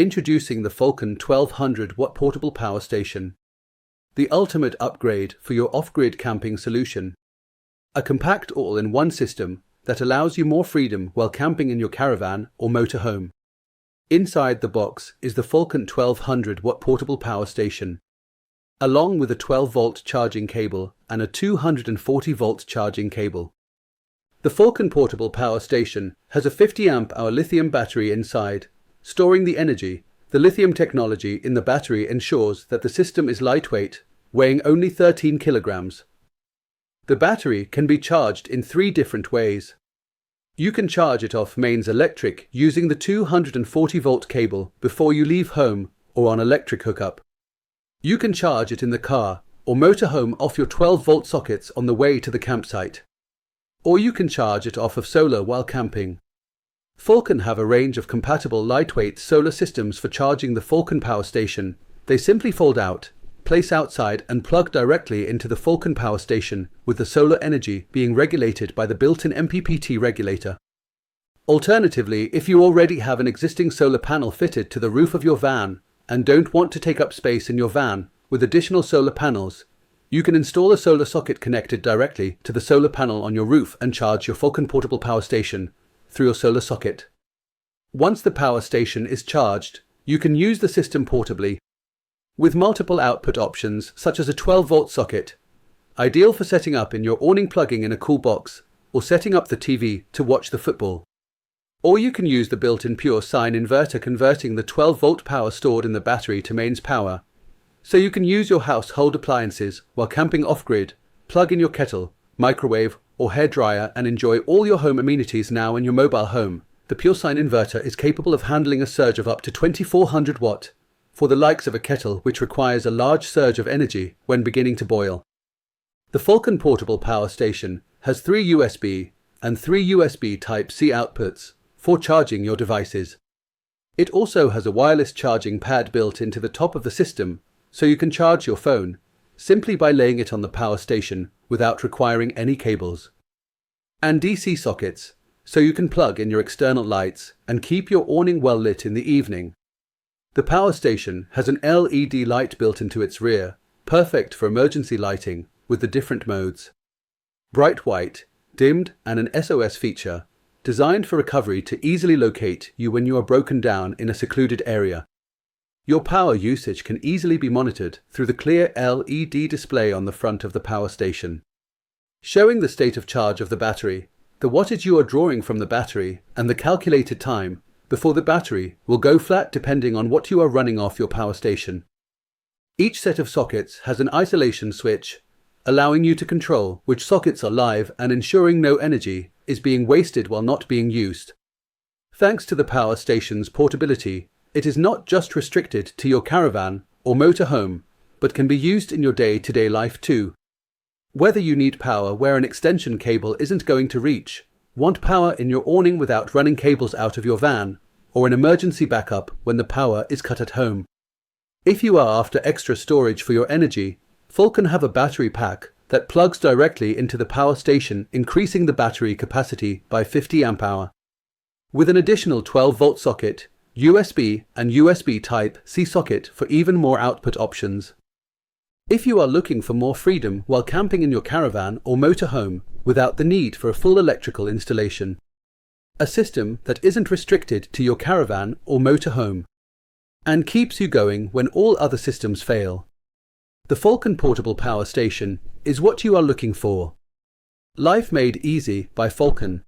Introducing the Falcon 1200-watt portable power station. The ultimate upgrade for your off-grid camping solution. A compact all-in-one system that allows you more freedom while camping in your caravan or motorhome. Inside the box is the Falcon 1200-watt portable power station, along with a 12-volt charging cable and a 240-volt charging cable. The Falcon portable power station has a 50-amp-hour lithium battery inside, storing the energy. The lithium technology in the battery ensures that the system is lightweight, weighing only 13 kilograms. The battery can be charged in 3 different ways. You can charge it off mains electric using the 240-volt cable before you leave home or on electric hookup. You can charge it in the car or motorhome off your 12-volt sockets on the way to the campsite. Or you can charge it off of solar while camping. Falcon have a range of compatible lightweight solar systems for charging the Falcon power station. They simply fold out, place outside and plug directly into the Falcon power station, with the solar energy being regulated by the built-in MPPT regulator. Alternatively, if you already have an existing solar panel fitted to the roof of your van and don't want to take up space in your van with additional solar panels, you can install a solar socket connected directly to the solar panel on your roof and charge your Falcon portable power station through your solar socket. Once the power station is charged, you can use the system portably, with multiple output options such as a 12-volt socket, ideal for setting up in your awning, plugging in a cool box, or setting up the TV to watch the football. Or you can use the built-in pure sine inverter, converting the 12-volt power stored in the battery to mains power, so you can use your household appliances while camping off-grid, plug in your kettle, microwave or hairdryer and enjoy all your home amenities now in your mobile home. The pure sine inverter is capable of handling a surge of up to 2400 watt for the likes of a kettle, which requires a large surge of energy when beginning to boil. The Falcon portable power station has 3 USB and 3 USB Type-C outputs for charging your devices. It also has a wireless charging pad built into the top of the system, so you can charge your phone simply by laying it on the power station without requiring any cables. And DC sockets, so you can plug in your external lights and keep your awning well lit in the evening. The power station has an LED light built into its rear, perfect for emergency lighting with the different modes. Bright white, dimmed and an SOS feature, designed for recovery to easily locate you when you are broken down in a secluded area. Your power usage can easily be monitored through the clear LED display on the front of the power station, showing the state of charge of the battery, the wattage you are drawing from the battery, and the calculated time before the battery will go flat depending on what you are running off your power station. Each set of sockets has an isolation switch, allowing you to control which sockets are live and ensuring no energy is being wasted while not being used. Thanks to the power station's portability, it is not just restricted to your caravan or motorhome, but can be used in your day-to-day life too. Whether you need power where an extension cable isn't going to reach, want power in your awning without running cables out of your van, or an emergency backup when the power is cut at home. If you are after extra storage for your energy, Falcon have a battery pack that plugs directly into the power station, increasing the battery capacity by 50 amp-hour. With an additional 12-volt socket, USB and USB Type-C socket for even more output options. If you are looking for more freedom while camping in your caravan or motorhome without the need for a full electrical installation, a system that isn't restricted to your caravan or motorhome, and keeps you going when all other systems fail, the Falcon portable power station is what you are looking for. Life made easy by Falcon.